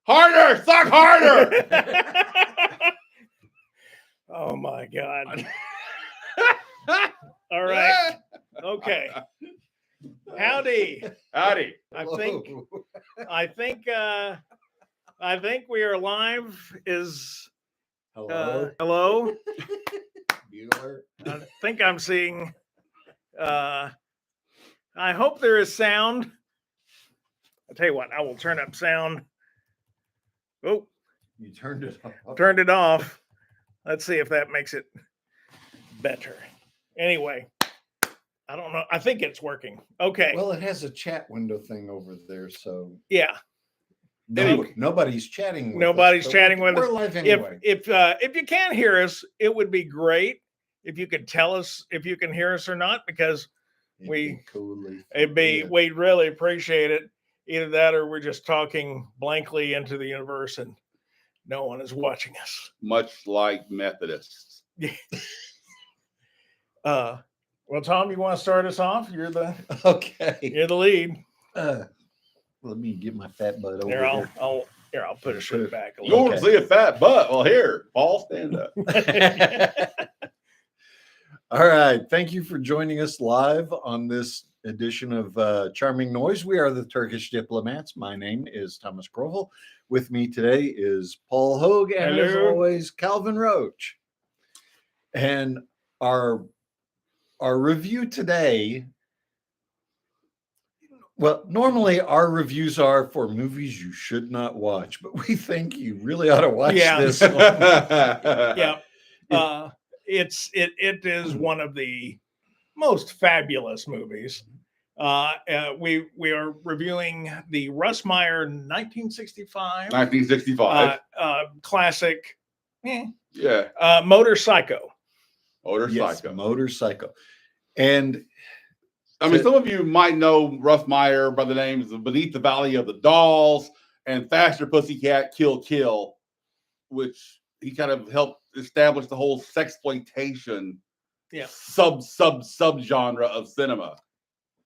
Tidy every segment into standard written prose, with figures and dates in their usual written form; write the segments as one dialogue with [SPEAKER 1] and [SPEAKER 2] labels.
[SPEAKER 1] Harder! Suck harder!
[SPEAKER 2] Oh my God. All right. Okay. Howdy.
[SPEAKER 1] Howdy.
[SPEAKER 2] I think we are live.
[SPEAKER 3] Hello.
[SPEAKER 2] Hello.
[SPEAKER 3] Bueller.
[SPEAKER 2] I think I'm seeing I hope there is sound. I'll tell you what, I will turn up sound. Oh,
[SPEAKER 3] You turned it off.
[SPEAKER 2] turned it off. Let's see if that makes it better. Anyway, I don't know. I think it's working. Okay.
[SPEAKER 3] Well, it has a chat window thing over there, so
[SPEAKER 2] Yeah.
[SPEAKER 3] nobody's chatting with
[SPEAKER 2] Nobody's
[SPEAKER 3] us,
[SPEAKER 2] chatting with
[SPEAKER 3] we're
[SPEAKER 2] us.
[SPEAKER 3] live anyway.
[SPEAKER 2] If you can hear us, it would be great if you could tell us if you can hear us or not, because we'd really appreciate it. Either that or we're just talking blankly into the universe and no one is watching us.
[SPEAKER 1] Much like Methodists.
[SPEAKER 2] Well, Tom, you want to start us off? You're the lead.
[SPEAKER 3] Let me get my fat butt over
[SPEAKER 2] Here,
[SPEAKER 3] here.
[SPEAKER 2] I'll put a shirt back a little.
[SPEAKER 1] You want to see a fat butt? Well, here, Paul, stand up.
[SPEAKER 3] All right. Thank you for joining us live on this edition of Charming Noise. We are the Turkish Diplomats. My name is Thomas Grovel. With me today is Paul Hogue and, as
[SPEAKER 2] Hello.
[SPEAKER 3] always, Calvin Roach. And our review today, well, normally our reviews are for movies you should not watch, but we think you really ought to watch this one.
[SPEAKER 2] Yeah. It is one of the most fabulous movies. We are reviewing the Russ Meyer 1965 classic.
[SPEAKER 1] Yeah.
[SPEAKER 2] Motorpsycho.
[SPEAKER 3] Yes, Motorpsycho. And
[SPEAKER 1] I mean, some of you might know Russ Meyer by the names of Beneath the Valley of the Dolls and Faster Pussycat Kill Kill, which he kind of helped establish the whole sexploitation sub-genre of cinema.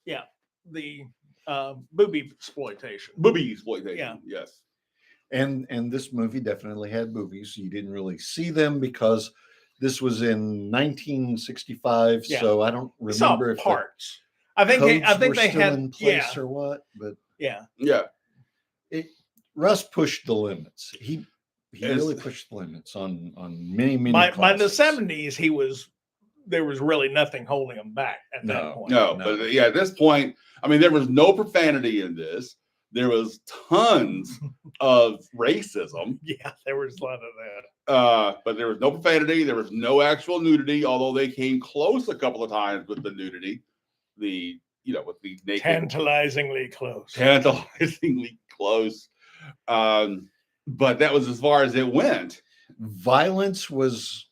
[SPEAKER 2] Yeah, the booby exploitation.
[SPEAKER 1] Yeah. Yes.
[SPEAKER 3] And this movie definitely had boobies. You didn't really see them because this was in 1965, so I don't remember if
[SPEAKER 2] parts. I think they
[SPEAKER 3] still
[SPEAKER 2] had
[SPEAKER 3] in place or what, but
[SPEAKER 2] yeah.
[SPEAKER 3] Russ pushed the limits. He really pushed the limits on many
[SPEAKER 2] by the 70s. There was really nothing holding him back at that point.
[SPEAKER 1] But at this point, I mean, there was no profanity in this. There was tons of racism.
[SPEAKER 2] Yeah, there was a lot of that.
[SPEAKER 1] But there was no profanity. There was no actual nudity, although they came close a couple of times with the nudity. With the naked.
[SPEAKER 2] Tantalizingly close.
[SPEAKER 1] But that was as far as it went.
[SPEAKER 3] Violence was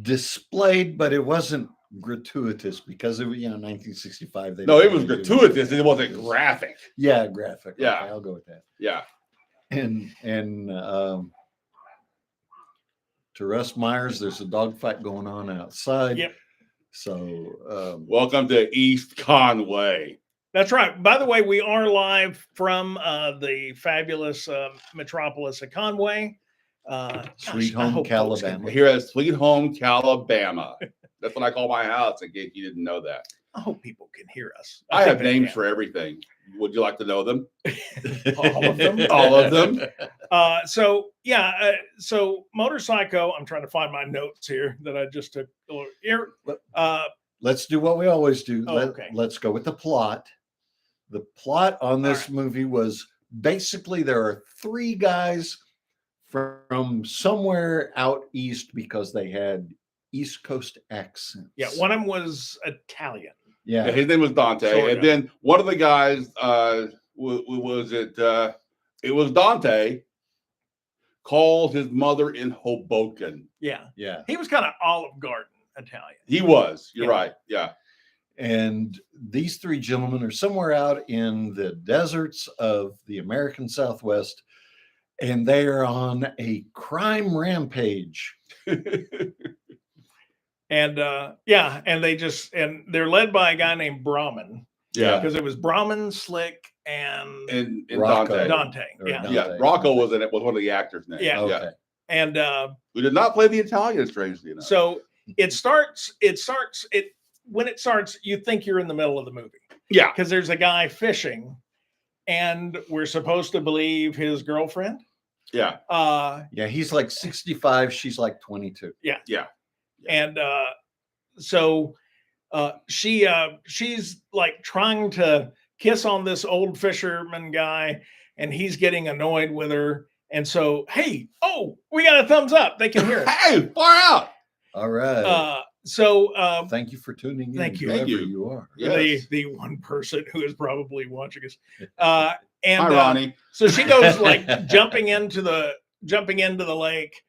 [SPEAKER 3] displayed, but it wasn't gratuitous because of 1965.
[SPEAKER 1] It was gratuitous. It wasn't graphic.
[SPEAKER 3] Yeah, graphic.
[SPEAKER 1] Yeah,
[SPEAKER 3] okay, I'll go with that.
[SPEAKER 1] Yeah,
[SPEAKER 3] and to Russ Myers, there's a dogfight going on outside.
[SPEAKER 2] Yep.
[SPEAKER 3] So
[SPEAKER 1] welcome to East Conway.
[SPEAKER 2] That's right. By the way, we are live from the fabulous metropolis of Conway.
[SPEAKER 3] Sweet Home, Calabama.
[SPEAKER 1] Here at Sweet Home, Calabama. That's what I call my house, in case you didn't know that.
[SPEAKER 2] I hope people can hear us.
[SPEAKER 1] I have names for everything. Would you like to know them?
[SPEAKER 2] All of them.
[SPEAKER 1] All of them.
[SPEAKER 2] So Motorpsycho. I'm trying to find my notes here that I just took. Here.
[SPEAKER 3] Let's do what we always do.
[SPEAKER 2] Okay.
[SPEAKER 3] Let's go with the plot. The plot on this movie was basically there are three guys from somewhere out east because they had East Coast accents.
[SPEAKER 2] Yeah, one of them was Italian.
[SPEAKER 3] Yeah,
[SPEAKER 1] his name was Dante, and then one of the guys it was Dante called his mother in Hoboken.
[SPEAKER 2] Yeah.
[SPEAKER 3] Yeah.
[SPEAKER 2] He was kind of Olive Garden Italian.
[SPEAKER 1] He was. You're right. Yeah.
[SPEAKER 3] And these three gentlemen are somewhere out in the deserts of the American Southwest, and they are on a crime rampage.
[SPEAKER 2] And they're led by a guy named Brahman.
[SPEAKER 1] Yeah.
[SPEAKER 2] Because it was Brahman, Slick, and
[SPEAKER 3] Rocco.
[SPEAKER 2] Dante.
[SPEAKER 3] Or
[SPEAKER 2] Yeah.
[SPEAKER 3] Dante.
[SPEAKER 1] Yeah, Rocco was in it. Was one of the actors' names.
[SPEAKER 2] Yeah.
[SPEAKER 3] Okay.
[SPEAKER 2] And
[SPEAKER 1] We did not play the Italian, strangely enough.
[SPEAKER 2] so it starts, when it starts, you think you're in the middle of the movie.
[SPEAKER 1] Yeah.
[SPEAKER 2] Because there's a guy fishing and we're supposed to believe his girlfriend.
[SPEAKER 1] Yeah.
[SPEAKER 3] Yeah, he's like 65. She's like 22.
[SPEAKER 1] Yeah.
[SPEAKER 2] And so she's like trying to kiss on this old fisherman guy, and he's getting annoyed with her. And so, hey, we got a thumbs up. They can hear it.
[SPEAKER 1] Hey, far out.
[SPEAKER 3] All right. Thank you for tuning in.
[SPEAKER 2] thank you.
[SPEAKER 3] Whoever
[SPEAKER 1] Thank you.
[SPEAKER 3] you are.
[SPEAKER 1] Yes.
[SPEAKER 2] The one person who is probably watching us.
[SPEAKER 1] Hi, Ronnie.
[SPEAKER 2] So she goes like jumping into the lake,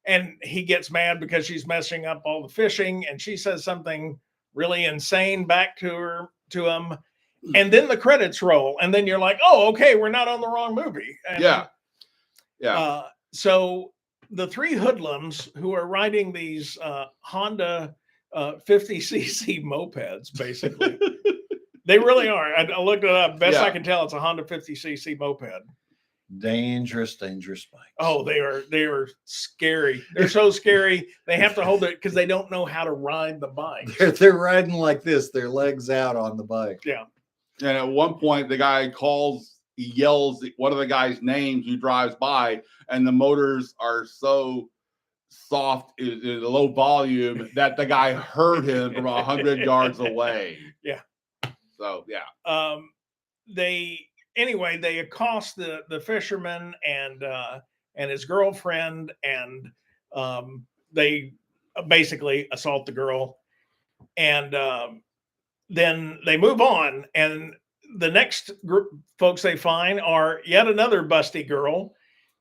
[SPEAKER 2] and he gets mad because she's messing up all the fishing, and she says something really insane back to him, and then the credits roll, and then you're like, oh, okay, we're not on the wrong movie. And,
[SPEAKER 1] Yeah.
[SPEAKER 2] So the three hoodlums who are riding these Honda 50cc mopeds, basically. They really are. I looked it up. Best I can tell, it's a Honda 50cc moped.
[SPEAKER 3] Dangerous bikes.
[SPEAKER 2] Oh, they are scary. They're so scary. They have to hold it because they don't know how to ride the bike.
[SPEAKER 3] They're riding like this, their legs out on the bike.
[SPEAKER 2] Yeah.
[SPEAKER 1] And at one point, the guy yells one of the guy's names who drives by, and the motors are so soft in a low volume that the guy heard him from 100 yards away.
[SPEAKER 2] Yeah.
[SPEAKER 1] So yeah.
[SPEAKER 2] They accost the fisherman and his girlfriend, and they basically assault the girl, and then they move on, and the next group folks they find are yet another busty girl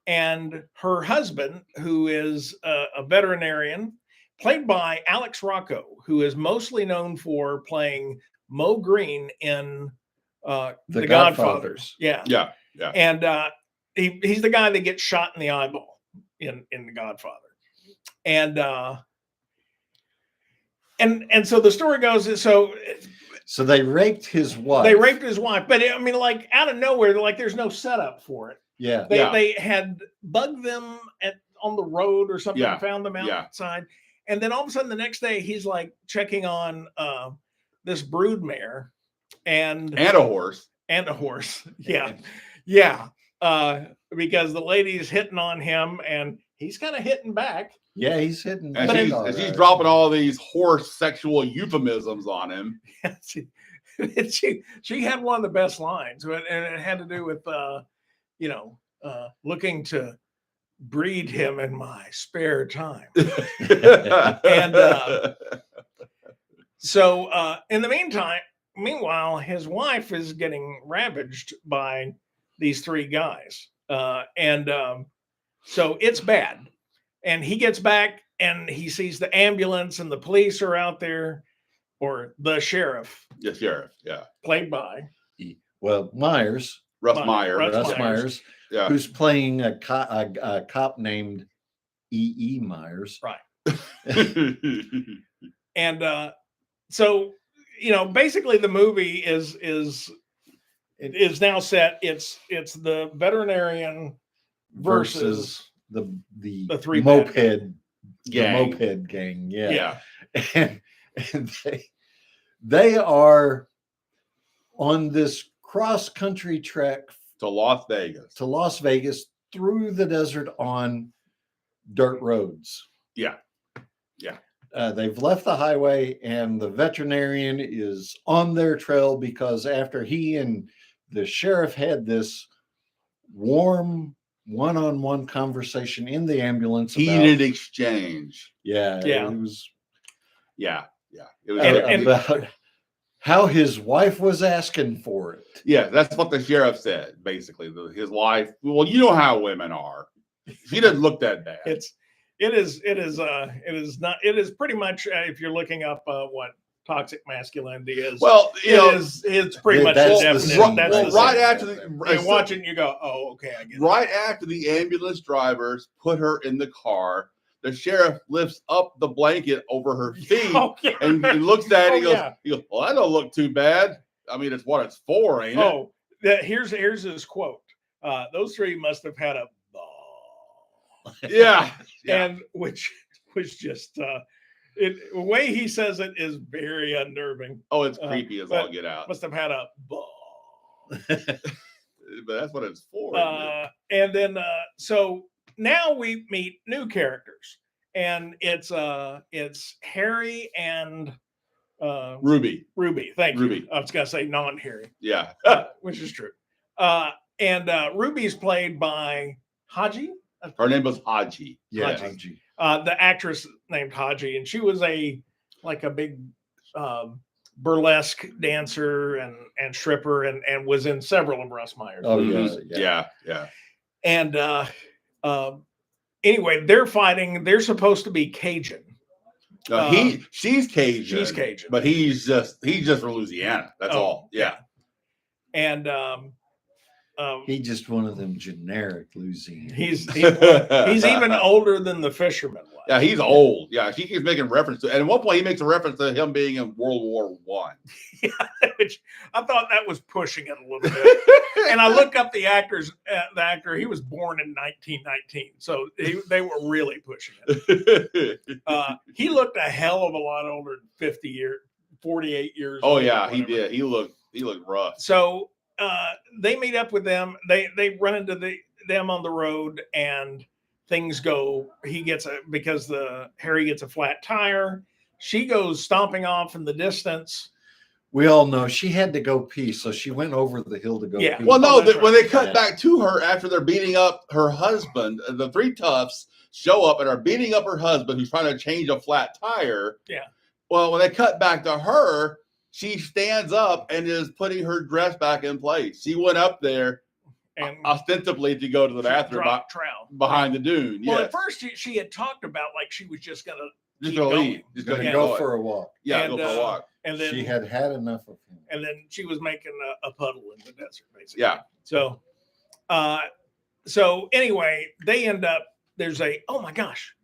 [SPEAKER 2] and her husband, who is a veterinarian, played by Alex Rocco, who is mostly known for playing Mo Green in The Godfathers. Yeah. And he's the guy that gets shot in the eyeball in The Godfather. And so the story goes, so
[SPEAKER 3] they raped his wife.
[SPEAKER 2] But I mean, like out of nowhere, like there's no setup for it.
[SPEAKER 3] Yeah.
[SPEAKER 2] They had bugged them on the road or something, and found them outside. And then all of a sudden the next day he's like checking on this brood mare and
[SPEAKER 1] a horse.
[SPEAKER 2] Yeah. Yeah. Because the lady's hitting on him and he's kind of hitting back.
[SPEAKER 3] Yeah, he's hitting.
[SPEAKER 1] And she's dropping all these horse sexual euphemisms on him.
[SPEAKER 2] She had one of the best lines, and it had to do with looking to breed him in my spare time. And so in the meanwhile, his wife is getting ravaged by these three guys. So it's bad. And he gets back and he sees the ambulance and the police are out there, or the sheriff.
[SPEAKER 1] The sheriff, yeah.
[SPEAKER 2] Played by
[SPEAKER 3] Myers.
[SPEAKER 1] Russ
[SPEAKER 3] Myers.
[SPEAKER 1] Yeah.
[SPEAKER 3] Who's playing a cop named E.E. Myers.
[SPEAKER 2] Right. And so, basically the movie is now set. It's the veterinarian versus the three
[SPEAKER 3] moped
[SPEAKER 1] gang.
[SPEAKER 3] The moped gang.
[SPEAKER 2] Yeah.
[SPEAKER 3] And they are on this cross-country trek
[SPEAKER 1] to Las Vegas
[SPEAKER 3] through the desert on dirt roads.
[SPEAKER 1] Yeah.
[SPEAKER 3] They've left the highway, and the veterinarian is on their trail because after he and the sheriff had this warm one-on-one conversation in the ambulance,
[SPEAKER 1] heated exchange.
[SPEAKER 3] Yeah.
[SPEAKER 2] It
[SPEAKER 3] was.
[SPEAKER 1] Yeah. It was
[SPEAKER 3] about how his wife was asking for it.
[SPEAKER 1] Yeah, that's what the sheriff said. Basically, his wife. Well, you know how women are. She doesn't look that bad.
[SPEAKER 2] It is pretty much if you're looking up what toxic masculinity is.
[SPEAKER 1] Well,
[SPEAKER 2] it's pretty much the definition.
[SPEAKER 1] Right after
[SPEAKER 2] you're watching, you go, oh, okay, I get it.
[SPEAKER 1] Right after the ambulance drivers put her in the car, the sheriff lifts up the blanket over her feet and he looks at it. He goes, well, that don't look too bad. I mean, it's what it's for, ain't it?
[SPEAKER 2] here's his quote. Those three must have had a ball.
[SPEAKER 1] Yeah.
[SPEAKER 2] And which was just the way he says it is very unnerving.
[SPEAKER 1] Oh, it's creepy as all get out.
[SPEAKER 2] Must have had a ball.
[SPEAKER 1] But that's what it's for.
[SPEAKER 2] And then so now we meet new characters, and it's Harry and
[SPEAKER 1] Ruby.
[SPEAKER 2] Thank
[SPEAKER 1] Ruby.
[SPEAKER 2] you. I was gonna say non-Harry.
[SPEAKER 1] Yeah.
[SPEAKER 2] Which is true. And Ruby's played by Haji.
[SPEAKER 1] Her name was Haji.
[SPEAKER 3] Yeah,
[SPEAKER 2] Haji. The actress named Haji, and she was a big burlesque dancer and stripper, and was in several of Russ Meyer's.
[SPEAKER 3] Oh
[SPEAKER 1] movies. Yeah.
[SPEAKER 2] And anyway, they're fighting. They're supposed to be Cajun.
[SPEAKER 1] She's Cajun.
[SPEAKER 2] She's Cajun,
[SPEAKER 1] but he's just from Louisiana. That's all. Yeah.
[SPEAKER 2] And
[SPEAKER 3] he's just one of them generic Louisiana.
[SPEAKER 2] He's even older than the fisherman was.
[SPEAKER 1] Yeah, he's old. Yeah, she keeps making reference to, and at one point he makes a reference to him being in World War I.
[SPEAKER 2] Yeah, which I thought that was pushing it a little bit. And I look up the actor. He was born in 1919, so they were really pushing it. He looked a hell of a lot older than 48 years.
[SPEAKER 1] Oh yeah, he did. He looked rough.
[SPEAKER 2] So they meet up with them. They run into them on the road, and things go. Because Harry gets a flat tire. She goes stomping off in the distance.
[SPEAKER 3] We all know she had to go pee, so she went over the hill to go pee.
[SPEAKER 1] Well, no,
[SPEAKER 2] right.
[SPEAKER 1] when they cut back to her after they're beating up her husband, the three toughs show up and are beating up her husband who's trying to change a flat tire.
[SPEAKER 2] Yeah.
[SPEAKER 1] Well, when they cut back to her, she stands up and is putting her dress back in place. She went up there and ostensibly to go to the bathroom behind the dune.
[SPEAKER 2] Well,
[SPEAKER 1] yes.
[SPEAKER 2] at first she had talked about like she was just going to
[SPEAKER 1] Just gonna
[SPEAKER 3] go for a walk.
[SPEAKER 1] Yeah, go for a walk.
[SPEAKER 2] And then
[SPEAKER 3] she had enough of him.
[SPEAKER 2] And then she was making a puddle in the desert, basically.
[SPEAKER 1] Yeah.
[SPEAKER 2] So anyway, they end up. There's oh my gosh,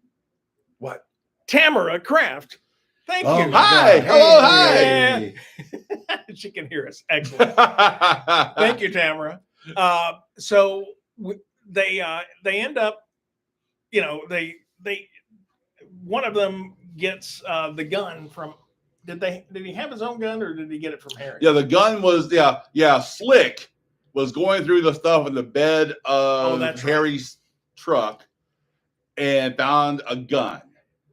[SPEAKER 3] what?
[SPEAKER 2] Tamara Kraft. Thank you.
[SPEAKER 1] Hi.
[SPEAKER 3] Hey.
[SPEAKER 1] Hello. Hi.
[SPEAKER 2] She can hear us. Excellent. Thank you, Tamara. So they end up. They one of them gets the gun from. Did he have his own gun, or did he get it from Harry?
[SPEAKER 1] Yeah, the gun was Slick was going through the stuff in the bed of Harry's truck and found a gun,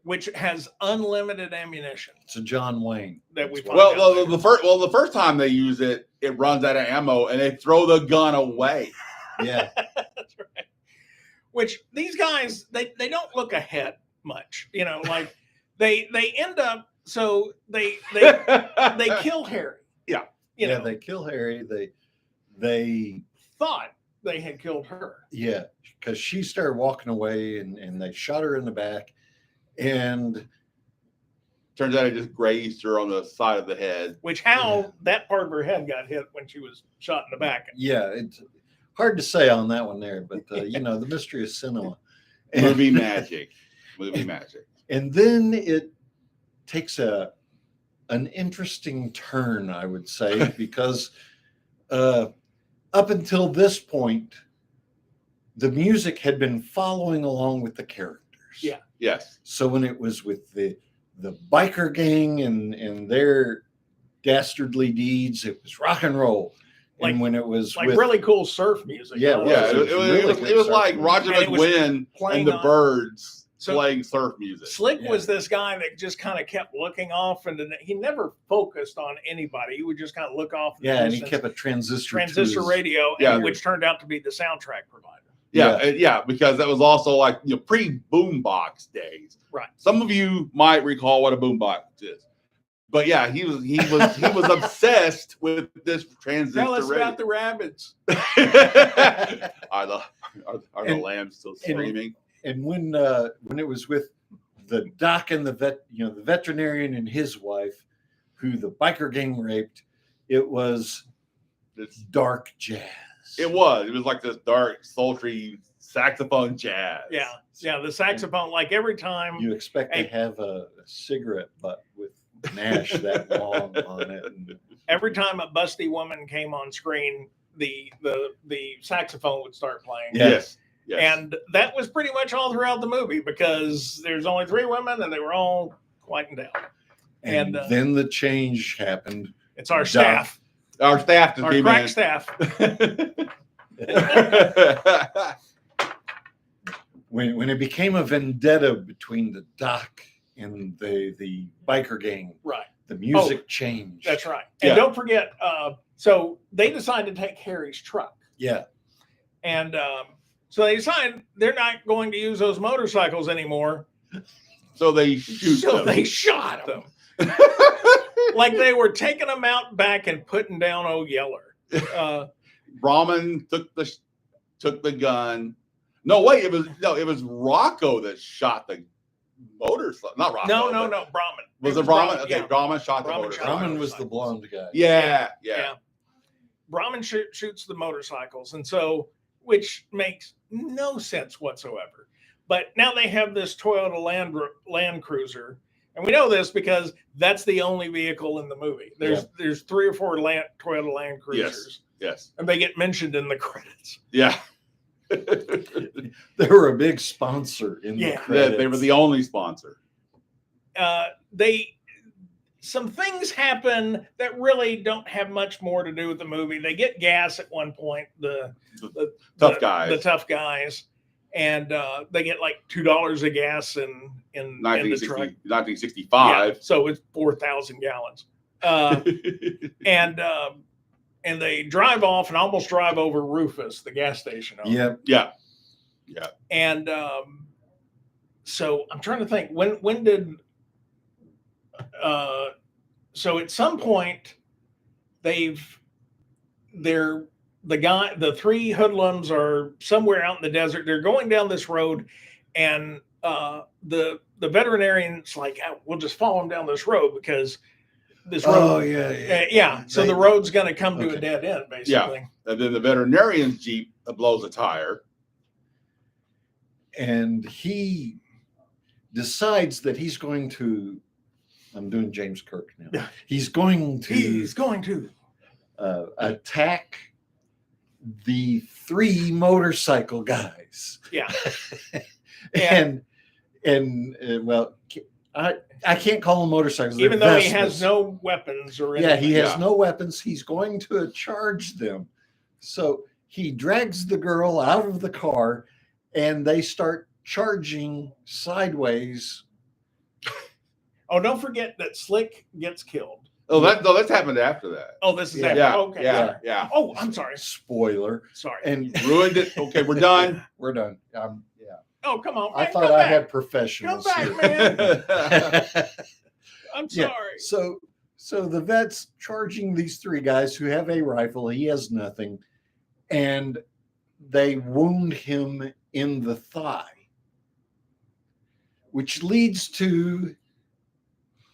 [SPEAKER 2] which has unlimited ammunition.
[SPEAKER 3] It's a John Wayne
[SPEAKER 2] that we
[SPEAKER 1] found the first time they use it, it runs out of ammo and they throw the gun away.
[SPEAKER 3] Yeah,
[SPEAKER 2] that's right. Which these guys they don't look ahead much, like they end up. So they kill Harry.
[SPEAKER 1] Yeah.
[SPEAKER 3] They kill Harry. They
[SPEAKER 2] thought they had killed her.
[SPEAKER 3] Yeah, because she started walking away and they shot her in the back. And
[SPEAKER 1] turns out it just grazed her on the side of the head.
[SPEAKER 2] Which that part of her head got hit when she was shot in the back.
[SPEAKER 3] Yeah, it's hard to say on that one there, but the mystery of cinema.
[SPEAKER 1] Movie magic.
[SPEAKER 3] And then it takes an interesting turn, I would say, because up until this point, the music had been following along with the characters.
[SPEAKER 2] Yeah.
[SPEAKER 1] Yes.
[SPEAKER 3] So when it was with the biker gang and their dastardly deeds, it was rock and roll. And when it was
[SPEAKER 2] with really cool surf music.
[SPEAKER 1] Yeah, it was like Roger McGuinn and the Byrds. Playing surf music.
[SPEAKER 2] Slick was this guy that just kind of kept looking off, and he never focused on anybody. He would just kind of look off.
[SPEAKER 3] And he kept a transistor
[SPEAKER 2] radio, which turned out to be the soundtrack provider.
[SPEAKER 1] Yeah, because that was also like pre-boombox days.
[SPEAKER 2] Right.
[SPEAKER 1] Some of you might recall what a boombox is, but yeah, he was obsessed with this transistor.
[SPEAKER 2] Tell us
[SPEAKER 1] radio.
[SPEAKER 2] about the rabbits.
[SPEAKER 1] Are the lambs still screaming?
[SPEAKER 3] And when it was with the doc and the veterinarian and his wife, who the biker gang raped, it was this dark jazz.
[SPEAKER 1] It was like this dark, sultry saxophone jazz.
[SPEAKER 2] Yeah, the saxophone. Like every time
[SPEAKER 3] you expect to have a cigarette butt with Nash that long on it.
[SPEAKER 2] Every time a busty woman came on screen, the saxophone would start playing.
[SPEAKER 1] Yes. Yes.
[SPEAKER 2] And that was pretty much all throughout the movie because there's only 3 women and they were all quieting down.
[SPEAKER 3] And then the change happened.
[SPEAKER 2] It's our staff.
[SPEAKER 1] Our staff just
[SPEAKER 2] Our
[SPEAKER 1] came
[SPEAKER 2] crack
[SPEAKER 1] in.
[SPEAKER 2] staff.
[SPEAKER 3] When it became a vendetta between the doc and the biker gang,
[SPEAKER 2] Right.
[SPEAKER 3] the music changed.
[SPEAKER 2] That's right. And don't forget, so they decided to take Harry's truck.
[SPEAKER 3] Yeah.
[SPEAKER 2] And so they decided they're not going to use those motorcycles anymore.
[SPEAKER 1] So they shoot them.
[SPEAKER 2] They shot them. Like they were taking them out back and putting down old Yeller.
[SPEAKER 1] Brahman took the gun. No, wait, it was Rocco that shot the motorcycle. Not Rocco.
[SPEAKER 2] No, Brahman.
[SPEAKER 1] Was it Brahman? Okay,
[SPEAKER 2] Yeah.
[SPEAKER 1] Brahman shot the
[SPEAKER 2] Brahman
[SPEAKER 1] motorcycle.
[SPEAKER 3] Brahman was the blonde guy.
[SPEAKER 1] Yeah.
[SPEAKER 2] Brahman shoots the motorcycles, and so which makes no sense whatsoever. But now they have this Toyota Land Cruiser, and we know this because that's the only vehicle in the movie. There's 3 or 4 Toyota Land Cruisers.
[SPEAKER 1] Yes.
[SPEAKER 2] And they get mentioned in the credits.
[SPEAKER 1] Yeah.
[SPEAKER 3] They were a big sponsor in the credits.
[SPEAKER 1] They were the only sponsor.
[SPEAKER 2] Some things happen that really don't have much more to do with the movie. They get gas at one point, the
[SPEAKER 1] tough guys.
[SPEAKER 2] The tough guys. And they get like $2 of gas in the truck.
[SPEAKER 1] 1965.
[SPEAKER 2] Yeah, so it's 4,000 gallons. And they drive off and almost drive over Rufus, the gas station owner.
[SPEAKER 1] Yeah.
[SPEAKER 2] And so I'm trying to think when did so at some point the 3 hoodlums are somewhere out in the desert. They're going down this road, and the veterinarian's like, we'll just follow them down this road because this road.
[SPEAKER 3] Oh yeah.
[SPEAKER 2] So the road's going to come to a dead end, basically.
[SPEAKER 1] Yeah. And then the veterinarian's Jeep blows a tire.
[SPEAKER 3] And he decides that he's going to, I'm doing James Kirk now. He's going to attack the 3 motorcycle guys.
[SPEAKER 2] Yeah.
[SPEAKER 3] and well, I can't call them motorcycles.
[SPEAKER 2] Even though he has no weapons or anything.
[SPEAKER 3] Yeah, he has no weapons. He's going to charge them. So he drags the girl out of the car and they start charging sideways.
[SPEAKER 2] Oh, don't forget that Slick gets killed.
[SPEAKER 1] Oh, that's happened after that.
[SPEAKER 2] Oh, this is
[SPEAKER 1] Yeah.
[SPEAKER 2] Okay.
[SPEAKER 1] Yeah.
[SPEAKER 2] Oh, I'm sorry.
[SPEAKER 3] Spoiler.
[SPEAKER 2] Sorry.
[SPEAKER 3] And
[SPEAKER 1] Ruined it. Okay, we're done.
[SPEAKER 3] we're done.
[SPEAKER 2] Oh, come on.
[SPEAKER 3] I
[SPEAKER 2] man,
[SPEAKER 3] thought I had professionals
[SPEAKER 2] Come back,
[SPEAKER 3] here.
[SPEAKER 2] man. I'm sorry.
[SPEAKER 3] So the vet's charging these 3 guys who have a rifle. He has nothing. And they wound him in the thigh, which leads to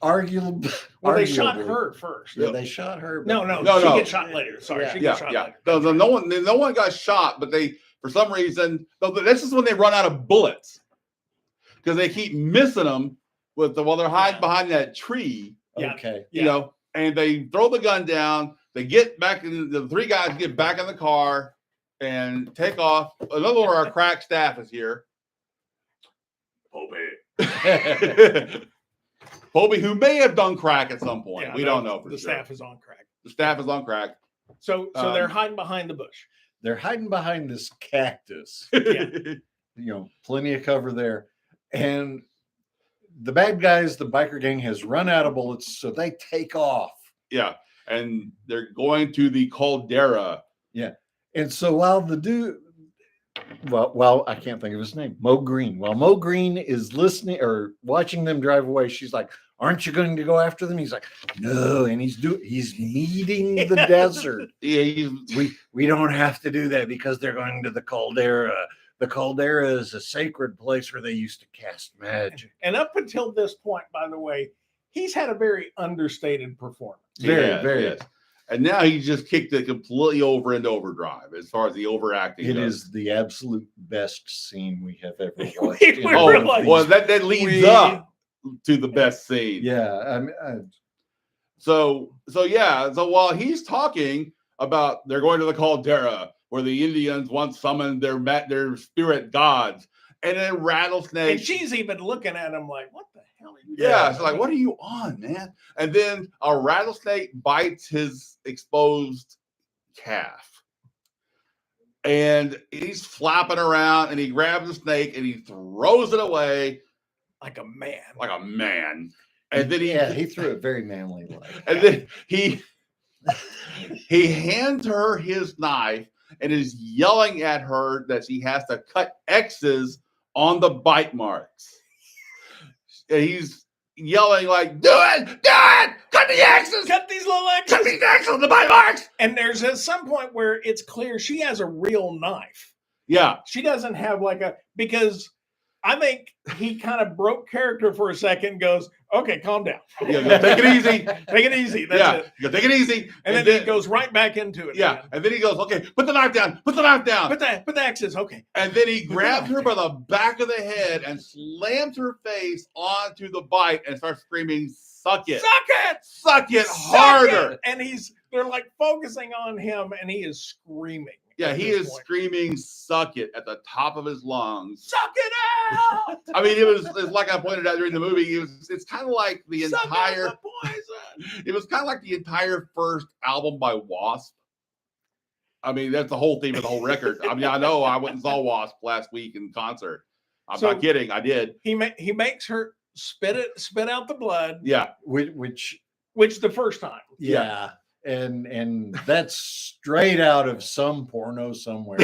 [SPEAKER 3] arguable.
[SPEAKER 2] Well, they shot her first.
[SPEAKER 3] Yeah, they shot her.
[SPEAKER 2] No. She gets shot later. Sorry, she gets shot later.
[SPEAKER 1] No one got shot, but they, for some reason, this is when they run out of bullets because they keep missing them while they're hiding behind that tree.
[SPEAKER 3] Okay.
[SPEAKER 1] You know, and they throw the gun down. They get back in. The 3 guys get back in the car and take off. Another one of our crack staff is here. Hobie, who may have done crack at some point.
[SPEAKER 2] Yeah,
[SPEAKER 1] we don't know for
[SPEAKER 2] the
[SPEAKER 1] sure.
[SPEAKER 2] staff is on crack.
[SPEAKER 1] The staff is on crack.
[SPEAKER 2] So they're hiding behind the bush.
[SPEAKER 3] They're hiding behind this cactus.
[SPEAKER 2] Yeah.
[SPEAKER 3] Plenty of cover there. And the bad guys, the biker gang, has run out of bullets, so they take off.
[SPEAKER 1] Yeah. And they're going to the caldera.
[SPEAKER 3] Yeah. And so while the dude, well, I can't think of his name, Mo Green. While Mo Green is listening or watching them drive away, she's like, "Aren't you going to go after them?" He's like, "No," and he's meeting the desert.
[SPEAKER 1] Yeah,
[SPEAKER 3] we don't have to do that because they're going to the caldera. The caldera is a sacred place where they used to cast magic.
[SPEAKER 2] And up until this point, by the way, he's had a very understated performance.
[SPEAKER 3] Very.
[SPEAKER 1] Yes. And now he just kicked it completely over into overdrive as far as the overacting
[SPEAKER 3] It
[SPEAKER 1] goes.
[SPEAKER 3] is the absolute best scene we have ever watched.
[SPEAKER 1] That leads up to the best scene.
[SPEAKER 3] Yeah.
[SPEAKER 1] So while he's talking, about they're going to the caldera where the Indians once summoned their spirit gods, and then Rattlesnake.
[SPEAKER 2] And she's even looking at him like, "What the hell are you?"
[SPEAKER 1] Yeah, it's like, what are you on, man? And then a rattlesnake bites his exposed calf. And he's flapping around and he grabs the snake and he throws it away
[SPEAKER 2] like a man.
[SPEAKER 1] And then
[SPEAKER 3] he threw it very manly like.
[SPEAKER 1] And then he hands her his knife and is yelling at her that she has to cut X's on the bite marks. And he's yelling like, do it, cut the X's,
[SPEAKER 2] cut these little X's,
[SPEAKER 1] cut these X's on the bite marks.
[SPEAKER 2] And there's at some point where it's clear she has a real knife.
[SPEAKER 1] Yeah.
[SPEAKER 2] She doesn't have because I think he kind of broke character for a second and goes, okay, calm down.
[SPEAKER 1] Yeah, take it easy.
[SPEAKER 2] Take it easy. That's it.
[SPEAKER 1] Take it easy.
[SPEAKER 2] And then he goes right back into it.
[SPEAKER 1] Yeah.
[SPEAKER 2] Again.
[SPEAKER 1] And then he goes, okay, put the knife down. Put
[SPEAKER 2] the X's, okay.
[SPEAKER 1] And then he grabs her by the back of the head and slams her face onto the bite and starts screaming, suck it. Suck it harder.
[SPEAKER 2] And they're like focusing on him and he is screaming.
[SPEAKER 1] Yeah, he is screaming, suck it at the top of his lungs.
[SPEAKER 2] Suck it out!
[SPEAKER 1] I mean, it's like I pointed out during the movie, it's kind of like the entire
[SPEAKER 2] poison.
[SPEAKER 1] It was kind of like the entire first album by Wasp. I mean, that's the whole theme of the whole record. I mean, I know I went and saw Wasp last week in concert. I'm not kidding, I did.
[SPEAKER 2] He makes her spit out the blood.
[SPEAKER 1] Yeah.
[SPEAKER 3] Which
[SPEAKER 2] the first time.
[SPEAKER 3] Yeah. And that's straight out of some porno somewhere.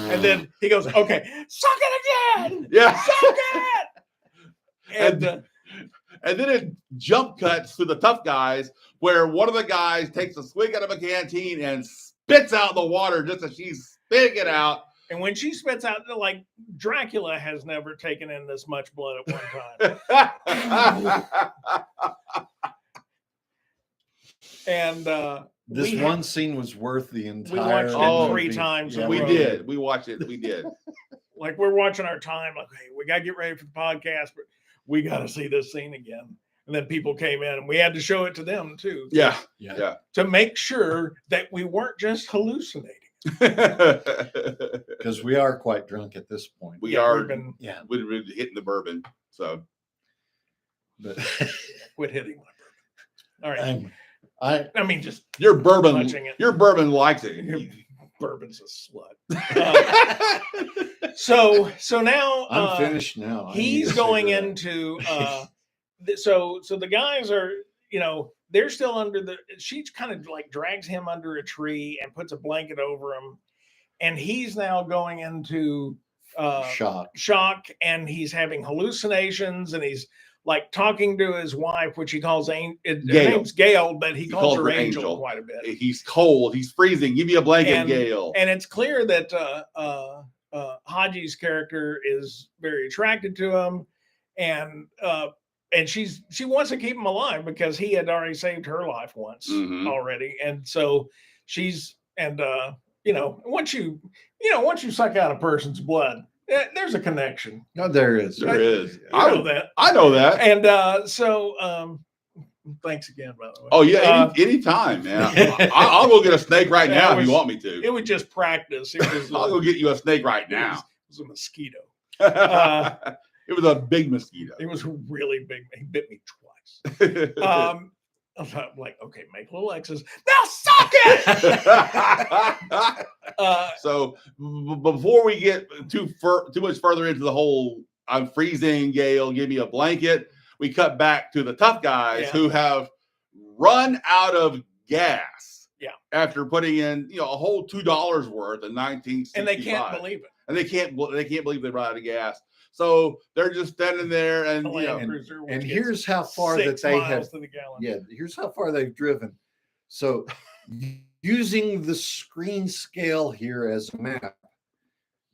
[SPEAKER 2] And then he goes, okay, suck it again.
[SPEAKER 1] Yeah.
[SPEAKER 2] Suck it.
[SPEAKER 1] And then it jump cuts to the tough guys where one of the guys takes a swig out of a canteen and spits out the water just as she's spitting it out.
[SPEAKER 2] And when she spits out, like Dracula has never taken in this much blood at one time. And
[SPEAKER 3] this one scene was worth the entire.
[SPEAKER 2] We watched it 3 times.
[SPEAKER 1] Yeah, we did. We watched it. We did.
[SPEAKER 2] Like we're watching our time. Like, hey, we gotta get ready for the podcast, but we gotta see this scene again. And then people came in, and we had to show it to them too.
[SPEAKER 1] Yeah.
[SPEAKER 2] To make sure that we weren't just hallucinating.
[SPEAKER 3] Because we are quite drunk at this point.
[SPEAKER 1] We've been hitting the bourbon. So,
[SPEAKER 3] but
[SPEAKER 2] quit hitting my bourbon. All right. I mean, just
[SPEAKER 1] your bourbon likes it.
[SPEAKER 2] Bourbon's a slut. So now
[SPEAKER 3] I'm finished now.
[SPEAKER 2] He's going into so the guys are, they're still under she kind of like drags him under a tree and puts a blanket over him, and he's now going into shock, and he's having hallucinations, and he's like talking to his wife, which he calls her name's Gail, but he calls her Angel quite a bit.
[SPEAKER 1] He's cold. He's freezing. Give me a blanket, Gail.
[SPEAKER 2] And it's clear that Haji's character is very attracted to him, and she wants to keep him alive because he had already saved her life once already, and so she's once you suck out a person's blood. There's a connection.
[SPEAKER 3] No, there is.
[SPEAKER 1] There is.
[SPEAKER 2] I know that.
[SPEAKER 1] I know that.
[SPEAKER 2] And so thanks again, by the way.
[SPEAKER 1] Oh, yeah. Anytime, man. I'll go get a snake right now if you want me to.
[SPEAKER 2] It was just practice.
[SPEAKER 1] I'll go get you a snake right now.
[SPEAKER 2] It was a mosquito.
[SPEAKER 1] It was a big mosquito.
[SPEAKER 2] It was really big. He bit me twice. I was like, okay, make little X's. Now suck it.
[SPEAKER 1] So before we get too much further into the whole I'm freezing, Gail, give me a blanket, we cut back to the tough guys who have run out of gas.
[SPEAKER 2] Yeah.
[SPEAKER 1] After putting in, a whole $2 worth in 1965.
[SPEAKER 2] And they can't believe it.
[SPEAKER 1] And they can't believe they run out of gas. So they're just standing there, and
[SPEAKER 3] and here's how far that they have. Here's how far they've driven. So, using the screen scale here as a map,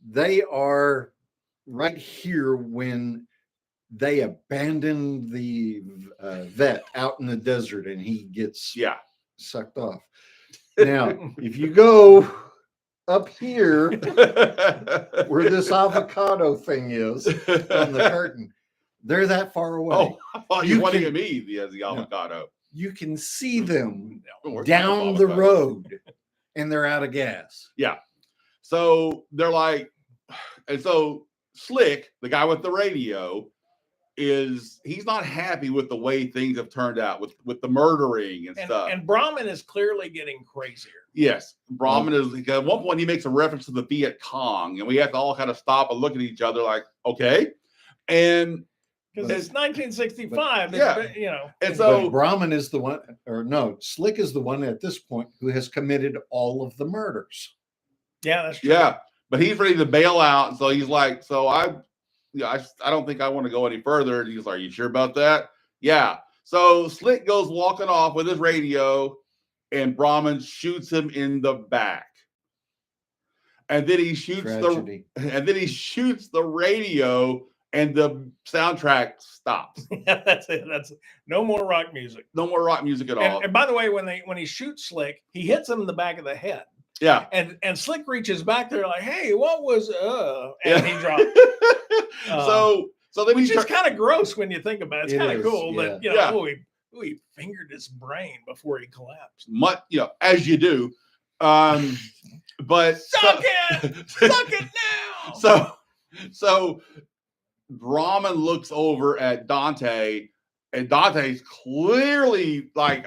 [SPEAKER 3] they are right here when they abandon the vet out in the desert, and he gets sucked off. Now, if you go up here where this avocado thing is on the curtain, they're that far away.
[SPEAKER 1] Oh, you're pointing at me as the avocado.
[SPEAKER 3] you can see them
[SPEAKER 1] Where's
[SPEAKER 3] down
[SPEAKER 1] Motorpsycho?
[SPEAKER 3] the road, and they're out of gas.
[SPEAKER 1] Yeah. So they're like, and so Slick, the guy with the radio, he's not happy with the way things have turned out with the murdering and stuff.
[SPEAKER 2] And Brahmin is clearly getting crazier.
[SPEAKER 1] Yes, Brahmin is. At one point, he makes a reference to the Viet Cong, and we have to all kind of stop and look at each other like, okay, and
[SPEAKER 2] because it's 1965.
[SPEAKER 1] Yeah,
[SPEAKER 2] you know,
[SPEAKER 1] and so
[SPEAKER 3] but Brahmin is the one, or no, Slick is the one at this point who has committed all of the murders.
[SPEAKER 2] Yeah, that's true.
[SPEAKER 1] Yeah, but he's ready to bail out, and so he's like, so I don't think I want to go any further. And he's like, are you sure about that? Yeah. So Slick goes walking off with his radio, and Brahmin shoots him in the back. And then he shoots the radio, and the soundtrack stops.
[SPEAKER 2] Yeah, that's it. That's no more rock music.
[SPEAKER 1] No more rock music at all.
[SPEAKER 2] And by the way, when he shoots Slick, he hits him in the back of the head.
[SPEAKER 1] Yeah.
[SPEAKER 2] And Slick reaches back there like, hey, what was and he dropped.
[SPEAKER 1] So then
[SPEAKER 2] which is kind of gross when you think about it. It's kind of cool that he fingered his brain before he collapsed.
[SPEAKER 1] As you do. But
[SPEAKER 2] suck it now.
[SPEAKER 1] So Brahmin looks over at Dante, and Dante's clearly like,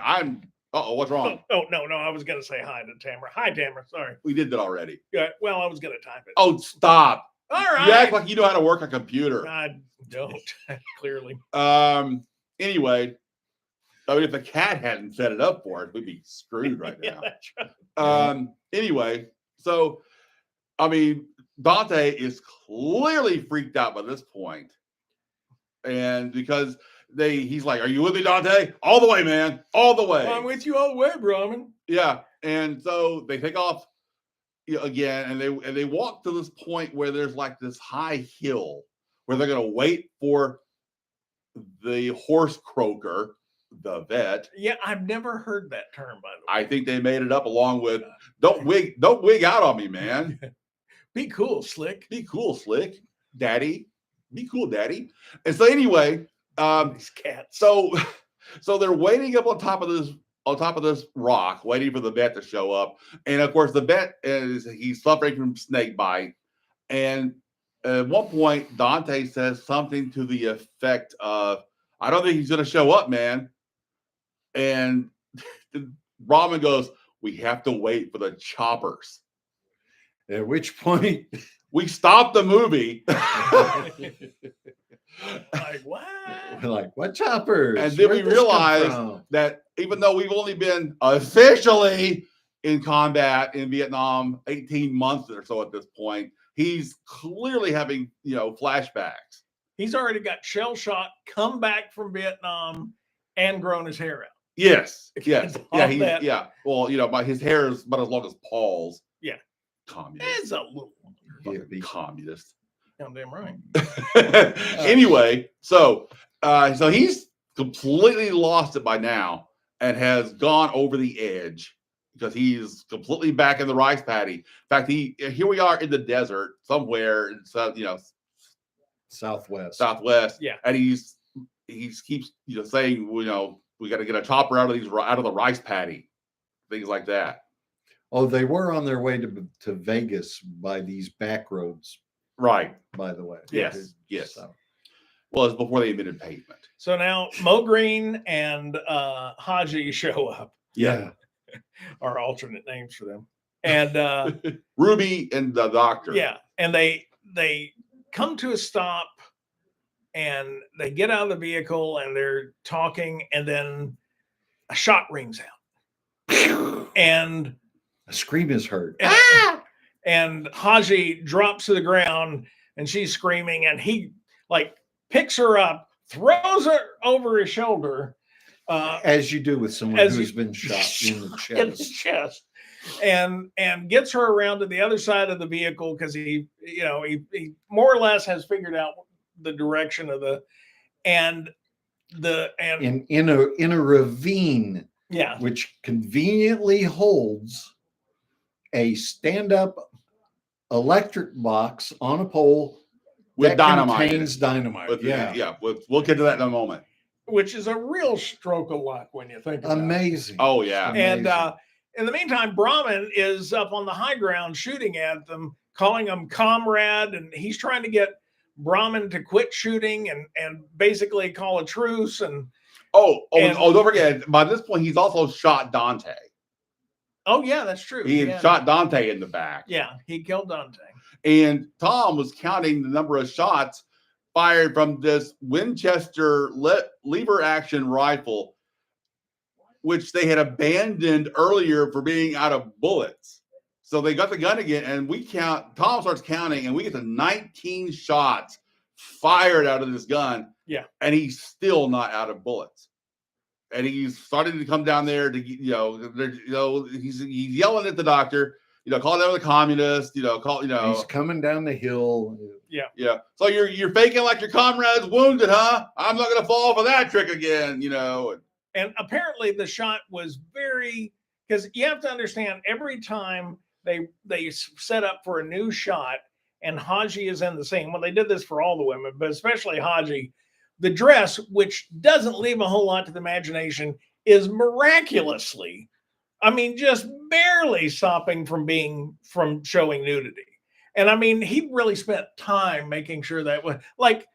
[SPEAKER 1] what's wrong?
[SPEAKER 2] Oh, no, I was gonna say hi to Tamara. Hi, Tamara. Sorry.
[SPEAKER 1] We did that already.
[SPEAKER 2] Yeah, well, I was gonna type it.
[SPEAKER 1] Oh, stop.
[SPEAKER 2] All right.
[SPEAKER 1] You act like you know how to work a computer.
[SPEAKER 2] I don't, clearly.
[SPEAKER 1] Anyway, I mean, if the cat hadn't set it up for it, we'd be screwed right now.
[SPEAKER 2] Yeah, that's right.
[SPEAKER 1] Anyway, so I mean, Dante is clearly freaked out by this point, and because he's like, "Are you with me, Dante? All the way, man, all the way."
[SPEAKER 2] I'm with you all the way, Brahmin.
[SPEAKER 1] Yeah, and so they take off again, and they walk to this point where there's like this high hill where they're gonna wait for the horse croaker, the vet.
[SPEAKER 2] Yeah, I've never heard that term, by the way.
[SPEAKER 1] I think they made it up along with don't wig out on me, man.
[SPEAKER 2] Be cool, Slick.
[SPEAKER 1] Be cool, Slick. Daddy. Be cool, Daddy. And so anyway,
[SPEAKER 2] these cats.
[SPEAKER 1] So they're waiting up on top of this rock, waiting for the vet to show up. And of course, the vet he's suffering from snake bite. And at one point, Dante says something to the effect of, I don't think he's going to show up, man. And Brahmin goes, we have to wait for the choppers.
[SPEAKER 3] At which point,
[SPEAKER 1] we stopped the movie.
[SPEAKER 2] Like, what?
[SPEAKER 3] Like, what choppers?
[SPEAKER 1] And then we realized that even though we've only been officially in combat in Vietnam 18 months or so at this point, he's clearly having, flashbacks.
[SPEAKER 2] He's already got shell shock, come back from Vietnam, and grown his hair out.
[SPEAKER 1] Yes.
[SPEAKER 2] Yeah.
[SPEAKER 1] Well, his hair is about as long as Paul's.
[SPEAKER 2] Yeah.
[SPEAKER 1] Communist.
[SPEAKER 2] It's a little
[SPEAKER 1] communist.
[SPEAKER 2] Damn right.
[SPEAKER 1] Anyway, so he's completely lost it by now and has gone over the edge because he's completely back in the rice paddy. In fact, here we are in the desert somewhere in Southwest.
[SPEAKER 2] Yeah.
[SPEAKER 1] And he keeps saying, we got to get a chopper out of the rice paddy, things like that.
[SPEAKER 3] Oh, they were on their way to Vegas by these back roads.
[SPEAKER 1] Right.
[SPEAKER 3] By the way.
[SPEAKER 1] Yes. So. Well, it's before they invented pavement.
[SPEAKER 2] So now Mo Green and Haji show up.
[SPEAKER 1] Yeah.
[SPEAKER 2] Our alternate names for them. And
[SPEAKER 1] Ruby and the doctor.
[SPEAKER 2] Yeah. And they come to a stop and they get out of the vehicle and they're talking, and then a shot rings out. And
[SPEAKER 3] a scream is heard.
[SPEAKER 2] And Haji drops to the ground and she's screaming, and he picks her up, throws her over his shoulder.
[SPEAKER 3] As you do with someone who's been shot in the chest.
[SPEAKER 2] In the chest. And gets her around to the other side of the vehicle because he more or less has figured out the direction of in a
[SPEAKER 3] ravine.
[SPEAKER 2] Yeah.
[SPEAKER 3] Which conveniently holds a stand-up electric box on a pole
[SPEAKER 1] with dynamite.
[SPEAKER 3] Contains dynamite.
[SPEAKER 1] We'll get to that in a moment.
[SPEAKER 2] which is a real stroke of luck when you think about it.
[SPEAKER 3] Amazing.
[SPEAKER 1] Oh yeah.
[SPEAKER 2] And
[SPEAKER 3] Amazing.
[SPEAKER 2] in the meantime, Brahman is up on the high ground shooting at them, calling them comrade, and he's trying to get Brahman to quit shooting and basically call a truce. And
[SPEAKER 1] don't forget, by this point, he's also shot Dante.
[SPEAKER 2] oh yeah, that's true.
[SPEAKER 1] He had shot Dante in the back.
[SPEAKER 2] Yeah, he killed Dante.
[SPEAKER 1] And Tom was counting the number of shots fired from this Winchester lever action rifle, which they had abandoned earlier for being out of bullets. So they got the gun again, and Tom starts counting, and we get to 19 shots fired out of this gun.
[SPEAKER 2] Yeah.
[SPEAKER 1] And he's still not out of bullets. And he's starting to come down there to, he's yelling at the doctor, calling them the communist,
[SPEAKER 3] He's coming down the hill.
[SPEAKER 1] Yeah. So you're faking like your comrade's wounded, huh? I'm not going to fall for that trick again,
[SPEAKER 2] And apparently the shot was because you have to understand, every time they set up for a new shot and Haji is in the scene, well, they did this for all the women, but especially Haji, the dress, which doesn't leave a whole lot to the imagination, is miraculously, just barely stopping from showing nudity. And he really spent time making sure that was like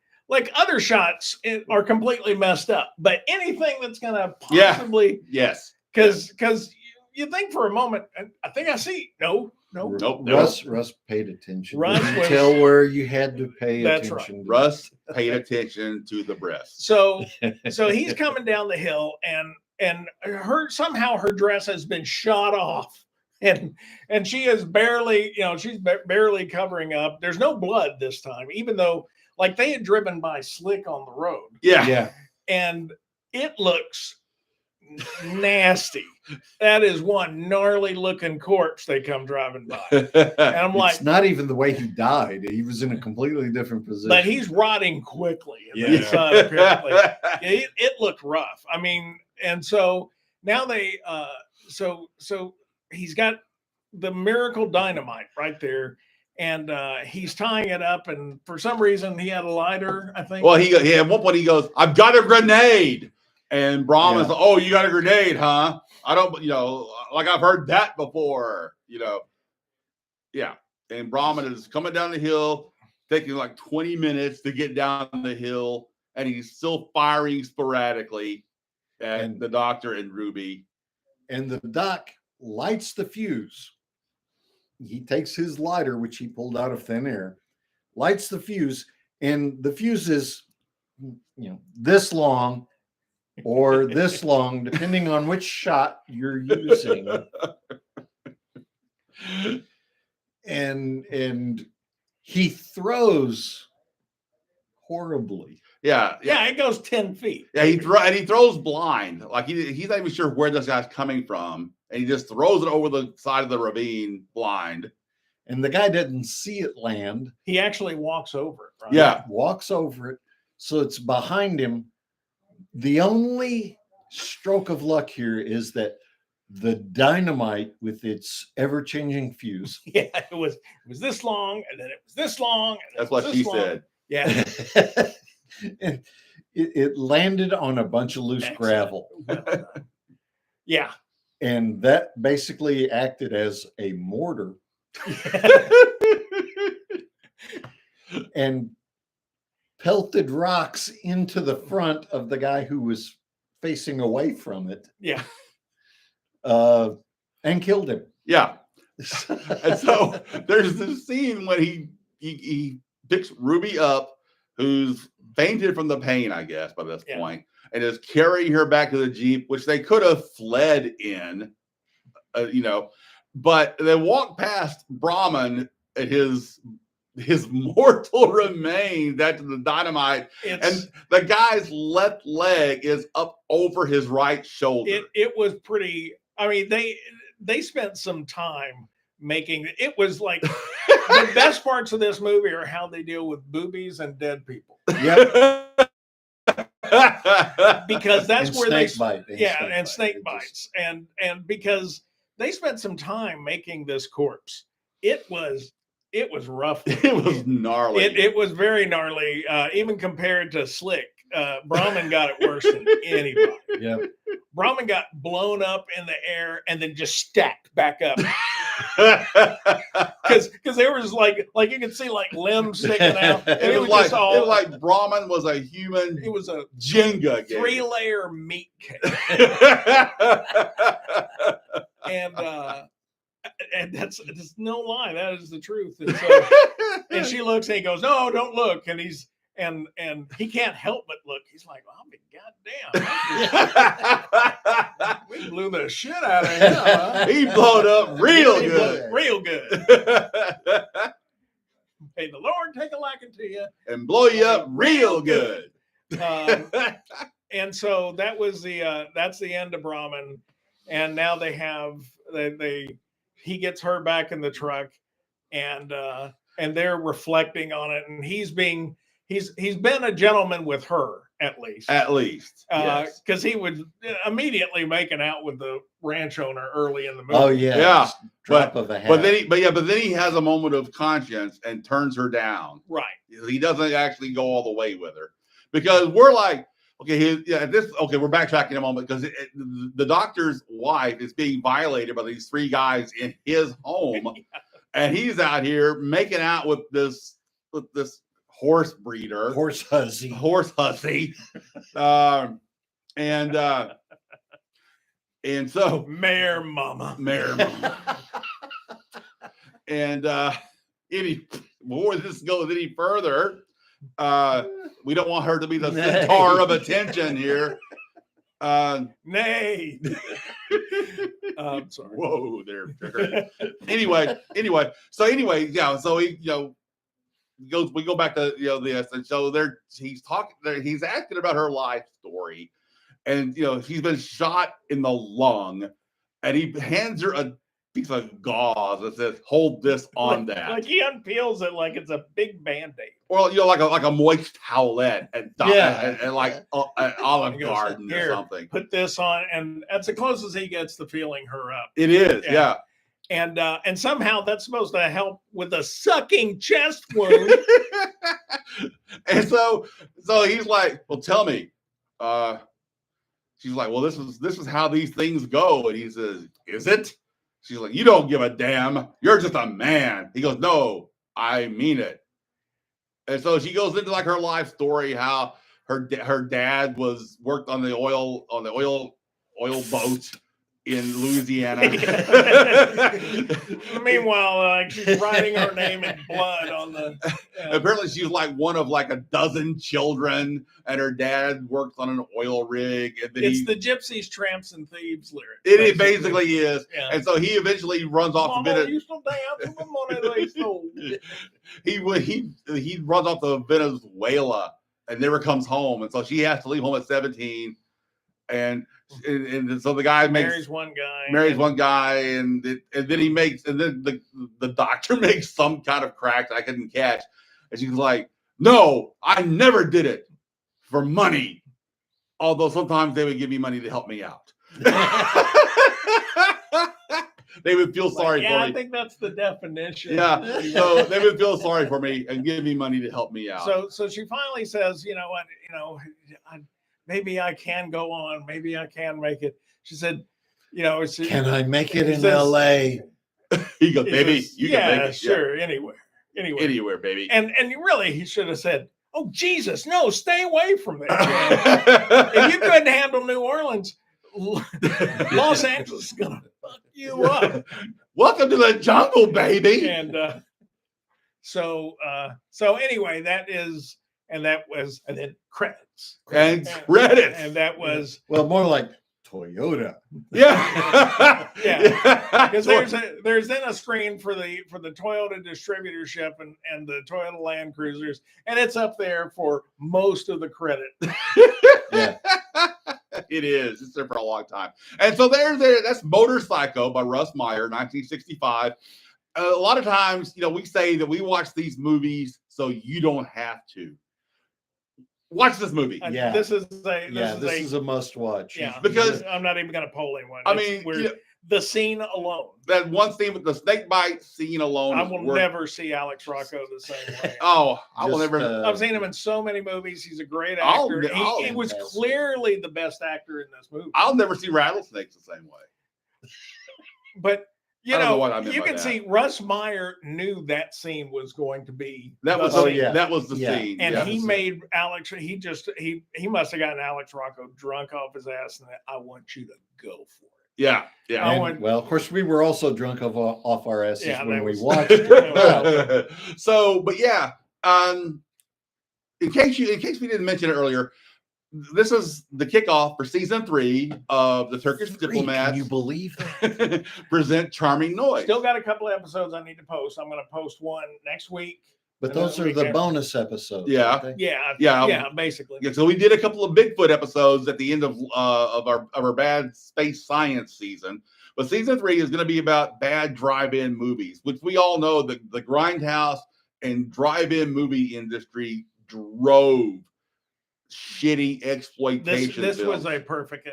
[SPEAKER 2] other shots are completely messed up, but anything that's going to possibly,
[SPEAKER 1] yes,
[SPEAKER 2] because you think for a moment, I think I see, nope.
[SPEAKER 3] Russ paid attention.
[SPEAKER 2] Russ was,
[SPEAKER 3] tell where you had to pay
[SPEAKER 2] that's
[SPEAKER 3] attention.
[SPEAKER 2] Right.
[SPEAKER 1] Russ paid attention to the breasts.
[SPEAKER 2] So he's coming down the hill, and somehow her dress has been shot off, and she is barely, she's barely covering up. There's no blood this time, even though like they had driven by slick on the road.
[SPEAKER 3] Yeah.
[SPEAKER 2] And it looks nasty. That is one gnarly looking corpse they come driving by. And I'm like,
[SPEAKER 3] it's not even the way he died. He was in a completely different position.
[SPEAKER 2] but he's rotting quickly.
[SPEAKER 3] Yeah.
[SPEAKER 2] Apparently. It looked rough. And so now they so he's got the miracle dynamite right there, and he's tying it up, and for some reason he had a lighter, I think.
[SPEAKER 1] Well, he at one point he goes, "I've got a grenade," and Brahman's like, "Oh, you got a grenade, huh? I don't, like I've heard that before, Yeah, and Brahman is coming down the hill, taking like 20 minutes to get down the hill, and he's still firing sporadically at the doctor and Ruby.
[SPEAKER 3] And the doc lights the fuse. He takes his lighter, which he pulled out of thin air, lights the fuse, and the fuse is, this long or this long, depending on which shot you're using. And he throws horribly.
[SPEAKER 1] Yeah,
[SPEAKER 2] it goes 10 feet.
[SPEAKER 1] Yeah, he throws blind. Like he's not even sure where this guy's coming from, and he just throws it over the side of the ravine blind.
[SPEAKER 3] And the guy doesn't see it land.
[SPEAKER 2] He actually walks over it. Right?
[SPEAKER 1] Yeah,
[SPEAKER 3] walks over it, so it's behind him. The only stroke of luck here is that the dynamite with its ever-changing fuse.
[SPEAKER 2] Yeah, it was this long, and then it was this long. And
[SPEAKER 1] that's what she said.
[SPEAKER 2] Yeah.
[SPEAKER 3] And it landed on a bunch of loose gravel.
[SPEAKER 2] Yeah.
[SPEAKER 3] And that basically acted as a mortar. And pelted rocks into the front of the guy who was facing away from it.
[SPEAKER 2] Yeah.
[SPEAKER 3] And killed him.
[SPEAKER 1] Yeah. And so there's this scene when he picks Ruby up, who's fainted from the pain, I guess, by this point, and is carrying her back to the Jeep, which they could have fled in, but they walk past Brahman and his mortal remains after the dynamite, and the guy's left leg is up over his right shoulder.
[SPEAKER 2] It was pretty. They spent some time making it. Was like the best parts of this movie are how they deal with boobies and dead people.
[SPEAKER 3] Yep.
[SPEAKER 2] Because that's
[SPEAKER 3] and
[SPEAKER 2] where they
[SPEAKER 3] bite.
[SPEAKER 2] And snake bites. And because they spent some time making this corpse. It was rough.
[SPEAKER 1] It was gnarly.
[SPEAKER 2] It was very gnarly, even compared to Slick. Brahman got it worse than anybody.
[SPEAKER 3] Yeah.
[SPEAKER 2] Brahman got blown up in the air and then just stacked back up. Because there was like you could see like limbs sticking out. And
[SPEAKER 1] it was like Brahman was a human.
[SPEAKER 2] It was a
[SPEAKER 1] Jenga game.
[SPEAKER 2] 3-layer meat cake. And that's no lie. That is the truth. And, so, and she looks and he goes, "No, don't look." And he's and he can't help but look. He's like, "Well, goddamn, we blew the shit out of him. Huh?
[SPEAKER 1] He blowed up real good.
[SPEAKER 2] Real good. May the Lord take a liking to you
[SPEAKER 1] and blow you up real good."
[SPEAKER 2] And so that was that's the end of Brahman. And now they have he gets her back in the truck, and they're reflecting on it, and he's been a gentleman with her at least
[SPEAKER 1] yes.
[SPEAKER 2] Because he would immediately making out with the ranch owner early in the movie.
[SPEAKER 3] Oh yeah, drop of a hat.
[SPEAKER 1] But then he has a moment of conscience and turns her down.
[SPEAKER 2] Right,
[SPEAKER 1] he doesn't actually go all the way with her, because we're like, okay, we're backtracking a moment, because the doctor's wife is being violated by these 3 guys in his home. Yeah. And he's out here making out with this horse breeder,
[SPEAKER 3] horse hussy,
[SPEAKER 1] and so
[SPEAKER 2] Mare Mama.
[SPEAKER 1] And before this goes any further, we don't want her to be the centaur of attention here.
[SPEAKER 2] Nay. I'm sorry.
[SPEAKER 1] Whoa there. Anyway. So yeah. So we go back to this, and so he's asking about her life story, and he's been shot in the lung, and he hands her a piece of gauze that says, "Hold this on that."
[SPEAKER 2] Like he unpeels it like it's a big Band-Aid.
[SPEAKER 1] Or like a moist towelette and like an Olive Garden or something.
[SPEAKER 2] Put this on, and that's the closest he gets to feeling her up.
[SPEAKER 1] It is, yeah.
[SPEAKER 2] And somehow that's supposed to help with a sucking chest wound.
[SPEAKER 1] And so he's like, "Well, tell me." She's like, "Well, this is how these things go." And he says, "Is it?" She's like, "You don't give a damn. You're just a man." He goes, "No, I mean it." And so she goes into like her life story, how her dad worked on the oil boat in Louisiana.
[SPEAKER 2] Meanwhile, like she's writing her name in blood on the.
[SPEAKER 1] Apparently, she's like one of like a dozen children, and her dad worked on an oil rig. And then
[SPEAKER 2] it's the Gypsies, Tramps, and Thieves lyric.
[SPEAKER 1] It basically is, yeah. And so he eventually runs off
[SPEAKER 2] used to dance with the money they stole.
[SPEAKER 1] He runs off to Venezuela and never comes home, and so she has to leave home at 17. And so the guy marries one guy, and then the doctor makes some kind of crack that I couldn't catch, and she's like, "No, I never did it for money, although sometimes they would give me money to help me out." They would feel sorry for me.
[SPEAKER 2] I think that's the definition.
[SPEAKER 1] Yeah, so they would feel sorry for me and give me money to help me out.
[SPEAKER 2] So she finally says, "You know what? Maybe I can go on. Maybe I can make it." She said, "Can
[SPEAKER 3] I make it in LA?"
[SPEAKER 1] He goes, "Baby, you can make it.
[SPEAKER 2] Sure, anywhere,
[SPEAKER 1] baby."
[SPEAKER 2] And really, he should have said, "Oh Jesus, no, stay away from there. If you couldn't handle New Orleans, Los Angeles is gonna fuck you up.
[SPEAKER 1] Welcome to the jungle, baby."
[SPEAKER 2] And so anyway, that was, and then credits.
[SPEAKER 1] And
[SPEAKER 2] that was
[SPEAKER 3] more like Toyota.
[SPEAKER 1] Yeah.
[SPEAKER 2] Yeah. Because there's then a screen for the Toyota distributorship and the Toyota Land Cruisers, and it's up there for most of the credit.
[SPEAKER 1] Yeah. It is. It's there for a long time. And so that's Motorpsycho by Russ Meyer, 1965. A lot of times, we say that we watch these movies so you don't have to. Watch this movie.
[SPEAKER 3] Yeah,
[SPEAKER 2] this is a
[SPEAKER 3] must watch.
[SPEAKER 2] Yeah,
[SPEAKER 1] because
[SPEAKER 2] I'm not even going to poll anyone. The scene alone.
[SPEAKER 1] That one scene with the snake bite scene alone.
[SPEAKER 2] I will never see Alex Rocco the same way.
[SPEAKER 1] Oh, I will
[SPEAKER 3] Just,
[SPEAKER 1] never.
[SPEAKER 2] I've seen him in so many movies. He's a great actor. He was clearly the best actor in this movie.
[SPEAKER 1] I'll never see rattlesnakes the same way.
[SPEAKER 2] But
[SPEAKER 1] I don't know what I meant
[SPEAKER 2] you
[SPEAKER 1] by
[SPEAKER 2] can
[SPEAKER 1] that.
[SPEAKER 2] see Russ Meyer knew that scene was going to be
[SPEAKER 1] That was that was the scene.
[SPEAKER 2] And he made Alex. He must have gotten Alex Rocco drunk off his ass, and I want you to go for it.
[SPEAKER 1] Yeah.
[SPEAKER 3] Well, of course, we were also drunk off our asses when we watched
[SPEAKER 1] it. So, but yeah, in case we didn't mention it earlier, this is the kickoff for season 3 of the Turkish Diplomats.
[SPEAKER 3] Can you believe that?
[SPEAKER 1] Present Charming Noise.
[SPEAKER 2] Still got a couple of episodes I need to post. I'm going to post one next week.
[SPEAKER 3] But those are the bonus episodes.
[SPEAKER 1] Yeah.
[SPEAKER 2] Basically.
[SPEAKER 1] Yeah, so we did a couple of Bigfoot episodes at the end of our bad space science season. But season 3 is going to be about bad drive-in movies, which we all know the grindhouse and drive-in movie industry drove shitty exploitation.
[SPEAKER 2] This was a perfect.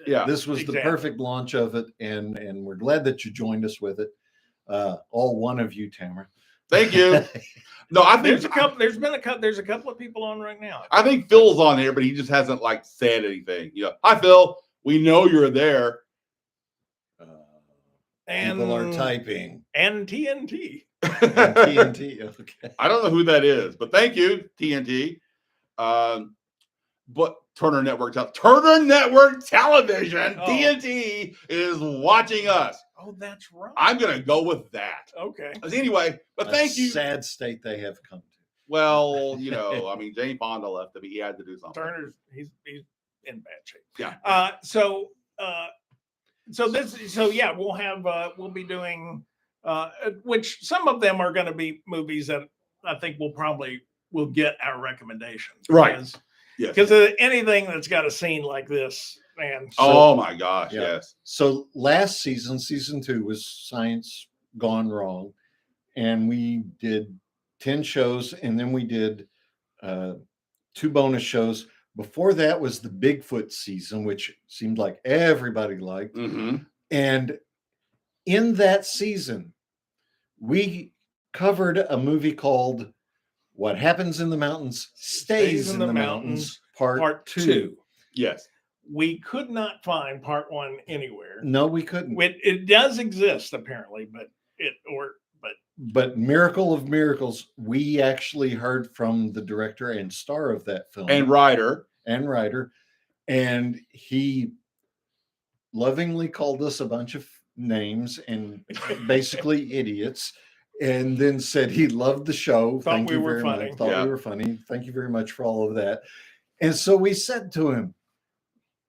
[SPEAKER 3] This was the perfect launch of it, and we're glad that you joined us with it. All one of you, Tamara.
[SPEAKER 1] Thank you. No, I think
[SPEAKER 2] there's a couple of people on right now.
[SPEAKER 1] I think Phil's on here, but he just hasn't said anything. Hi Phil, we know you're there.
[SPEAKER 2] And
[SPEAKER 3] people are typing.
[SPEAKER 2] And TNT.
[SPEAKER 3] TNT. Okay.
[SPEAKER 1] I don't know who that is, but thank you, TNT. But Turner Network Television, TNT is watching us.
[SPEAKER 2] Oh, that's right.
[SPEAKER 1] I'm gonna go with that.
[SPEAKER 2] Okay.
[SPEAKER 1] Anyway, but thank you.
[SPEAKER 3] Sad state they have come to.
[SPEAKER 1] Well, I mean, Jane Fonda left him. He had to do something.
[SPEAKER 2] Turner's he's in bad shape.
[SPEAKER 1] Yeah.
[SPEAKER 2] We'll be doing which some of them are going to be movies that I think we'll get our recommendations.
[SPEAKER 1] Right.
[SPEAKER 2] Because anything that's got a scene like this, man.
[SPEAKER 1] Oh my gosh, yes.
[SPEAKER 3] So last season 2 was Science Gone Wrong, and we did 10 shows, and then we did 2 bonus shows. Before that was the Bigfoot season, which seemed like everybody liked.
[SPEAKER 1] Mm-hmm.
[SPEAKER 3] And in that season, we covered a movie called What Happens in the Mountains Stays in the Mountains, part 2.
[SPEAKER 1] Yes.
[SPEAKER 2] We could not find part 1 anywhere.
[SPEAKER 3] No, we couldn't.
[SPEAKER 2] It does exist apparently,
[SPEAKER 3] but miracle of miracles, we actually heard from the director and star of that film
[SPEAKER 1] and writer,
[SPEAKER 3] and he lovingly called us a bunch of names and basically idiots, and then said he loved the show.
[SPEAKER 2] Thought we were funny.
[SPEAKER 3] Thank you very much for all of that. And so we said to him,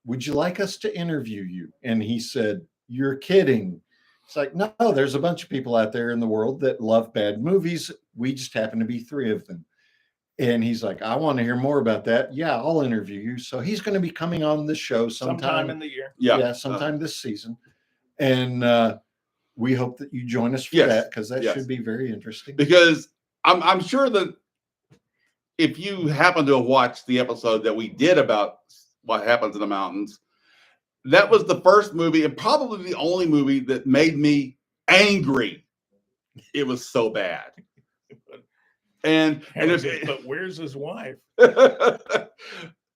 [SPEAKER 3] would you like us to interview you? And he said, you're kidding. It's like, no, there's a bunch of people out there in the world that love bad movies. We just happen to be 3 of them. And he's like, I want to hear more about that. Yeah, I'll interview you. So he's going to be coming on the show sometime
[SPEAKER 2] in the year.
[SPEAKER 3] Yeah, sometime this season. And we hope that you join us for that, because that should be very interesting.
[SPEAKER 1] Because I'm sure that if you happen to have watched the episode that we did about What Happens in the Mountains, that was the first movie and probably the only movie that made me angry. It was so bad.
[SPEAKER 2] But where's his wife?
[SPEAKER 1] In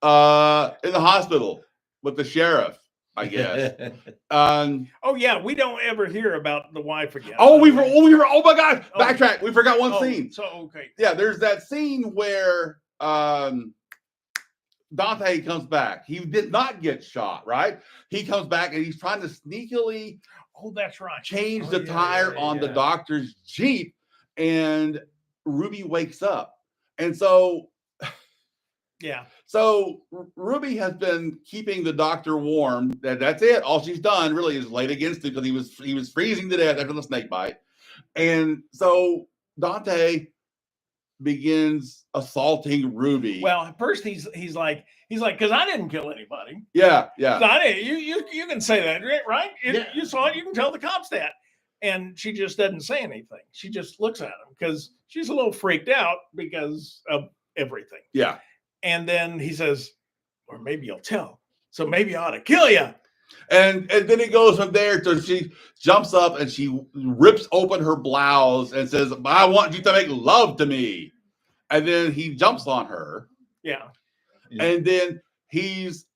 [SPEAKER 1] the hospital with the sheriff, I guess.
[SPEAKER 2] We don't ever hear about the wife again.
[SPEAKER 1] Oh my God! Backtrack. We forgot one scene.
[SPEAKER 2] So okay.
[SPEAKER 1] Yeah, there's that scene where Dante comes back. He did not get shot, right? He comes back and he's trying to sneakily
[SPEAKER 2] that's right.
[SPEAKER 1] change the tire on the doctor's Jeep, and Ruby wakes up. And so Ruby has been keeping the doctor warm. That's it. All she's done really is laid against him because he was freezing to death after the snake bite. And so Dante begins assaulting Ruby.
[SPEAKER 2] Well, at first he's like, because I didn't kill anybody.
[SPEAKER 1] Yeah.
[SPEAKER 2] I didn't. You can say that, right? You saw it. You can tell the cops that. And she just doesn't say anything. She just looks at him because she's a little freaked out because of everything.
[SPEAKER 1] Yeah.
[SPEAKER 2] And then he says, or maybe you'll tell. So maybe I ought to kill you.
[SPEAKER 1] And then it goes from there to she jumps up and she rips open her blouse and says, "I want you to make love to me." And then he jumps on her.
[SPEAKER 2] Yeah.
[SPEAKER 1] And then he's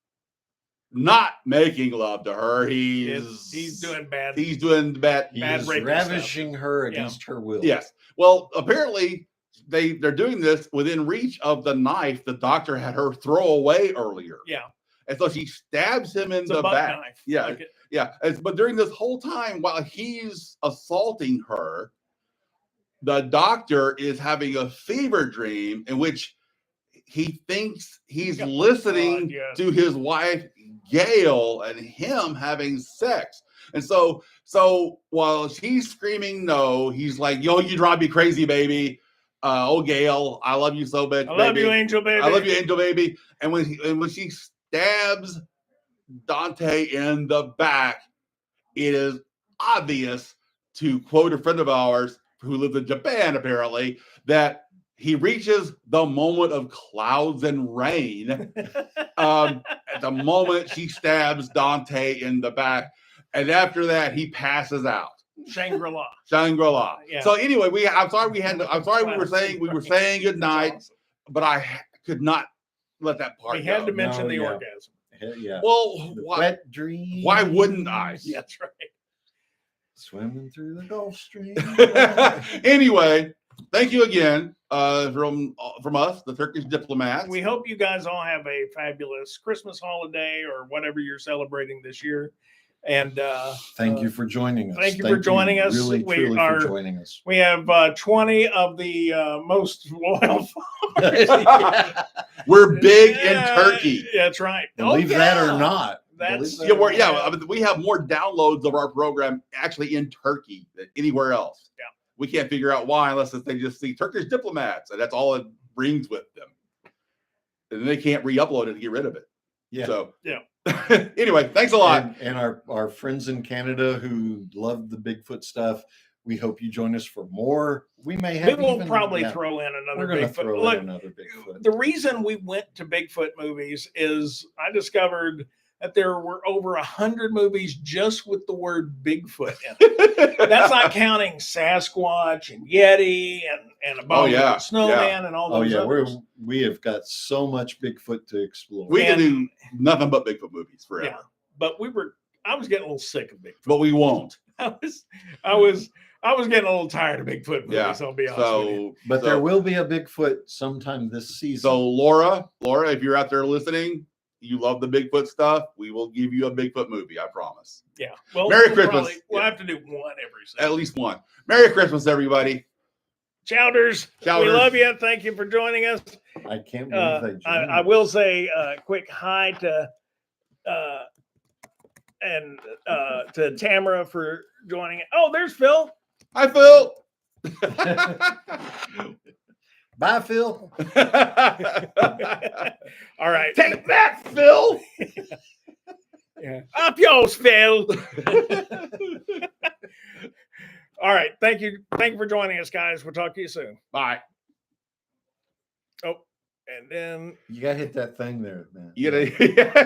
[SPEAKER 1] not making love to her. He's
[SPEAKER 2] doing bad.
[SPEAKER 1] He's doing bad.
[SPEAKER 3] He's
[SPEAKER 2] rapey
[SPEAKER 3] ravishing her against her will.
[SPEAKER 1] Yes. Well, apparently they're doing this within reach of the knife the doctor had her throw away earlier.
[SPEAKER 2] Yeah.
[SPEAKER 1] And so she stabs him in
[SPEAKER 2] It's
[SPEAKER 1] the
[SPEAKER 2] a buck
[SPEAKER 1] back.
[SPEAKER 2] knife.
[SPEAKER 1] Yeah.
[SPEAKER 2] Like it.
[SPEAKER 1] Yeah. But during this whole time, while he's assaulting her, the doctor is having a fever dream in which he thinks he's listening to his wife Gail and him having sex. And so while she's screaming no, he's like, "Yo, you drive me crazy, baby. Oh, Gail, I love you so much.
[SPEAKER 2] I love you, angel baby.
[SPEAKER 1] I love you, angel baby." And when she stabs Dante in the back, it is obvious, to quote a friend of ours who lives in Japan, apparently, that he reaches the moment of clouds and rain at the moment she stabs Dante in the back. And after that, he passes out.
[SPEAKER 2] Shangri-La.
[SPEAKER 1] Shangri-La.
[SPEAKER 2] Yeah.
[SPEAKER 1] So anyway, I'm sorry we were saying good night,
[SPEAKER 2] awesome.
[SPEAKER 1] but I could not let that part
[SPEAKER 2] We had
[SPEAKER 1] go.
[SPEAKER 2] to mention the orgasm.
[SPEAKER 3] Yeah.
[SPEAKER 1] Well,
[SPEAKER 3] Wet dreams.
[SPEAKER 1] why wouldn't I?
[SPEAKER 2] Yeah, that's right.
[SPEAKER 3] Swimming through the Gulf Stream.
[SPEAKER 1] Anyway, thank you again from us, the Turkish Diplomats.
[SPEAKER 2] We hope you guys all have a fabulous Christmas holiday or whatever you're celebrating this year. And
[SPEAKER 3] thank you for joining us.
[SPEAKER 2] Thank you for joining us.
[SPEAKER 3] Really, truly for joining us.
[SPEAKER 2] We have 20 of the most loyal followers.
[SPEAKER 1] We're big in Turkey.
[SPEAKER 2] That's right.
[SPEAKER 3] Believe that or not.
[SPEAKER 2] That's
[SPEAKER 1] I mean, we have more downloads of our program actually in Turkey than anywhere else.
[SPEAKER 2] Yeah.
[SPEAKER 1] We can't figure out why unless they just see Turkish Diplomats, and that's all it brings with them. And then they can't re-upload it to get rid of it.
[SPEAKER 3] Yeah.
[SPEAKER 1] So
[SPEAKER 2] yeah.
[SPEAKER 1] Anyway, thanks a lot.
[SPEAKER 3] And our friends in Canada who love the Bigfoot stuff, we hope you join us for more. We may have.
[SPEAKER 2] We will probably throw in another Bigfoot.
[SPEAKER 3] Throw in another Bigfoot.
[SPEAKER 2] The reason we went to Bigfoot movies is I discovered that there were over 100 movies just with the word Bigfoot in it. That's not counting Sasquatch and Yeti and Abominable Snowman and all those others.
[SPEAKER 3] We have got so much Bigfoot to explore.
[SPEAKER 1] We can do nothing but Bigfoot movies forever.
[SPEAKER 2] Yeah, but I was getting a little sick of Bigfoot.
[SPEAKER 1] But we won't.
[SPEAKER 2] I was getting a little tired of Bigfoot movies.
[SPEAKER 1] Yeah.
[SPEAKER 2] I'll be honest with you.
[SPEAKER 3] But there will be a Bigfoot sometime this season.
[SPEAKER 1] So Laura, if you're out there listening, you love the Bigfoot stuff, we will give you a Bigfoot movie, I promise.
[SPEAKER 2] Yeah. Well,
[SPEAKER 1] Merry Christmas.
[SPEAKER 2] We'll have to do one every season.
[SPEAKER 1] At least one. Merry Christmas, everybody.
[SPEAKER 2] Chowders. We love you. Thank you for joining us.
[SPEAKER 3] I can't believe they joined.
[SPEAKER 2] I will say a quick hi to Tamara for joining. Oh, there's Phil.
[SPEAKER 1] Hi, Phil.
[SPEAKER 3] Bye, Phil.
[SPEAKER 2] All right.
[SPEAKER 1] Take that, Phil.
[SPEAKER 2] Yeah. Up yours, Phil. All right. Thank you. Thank you for joining us, guys. We'll talk to you soon.
[SPEAKER 1] Bye.
[SPEAKER 2] Oh, and then
[SPEAKER 3] you gotta hit that thing there, man.
[SPEAKER 1] You gotta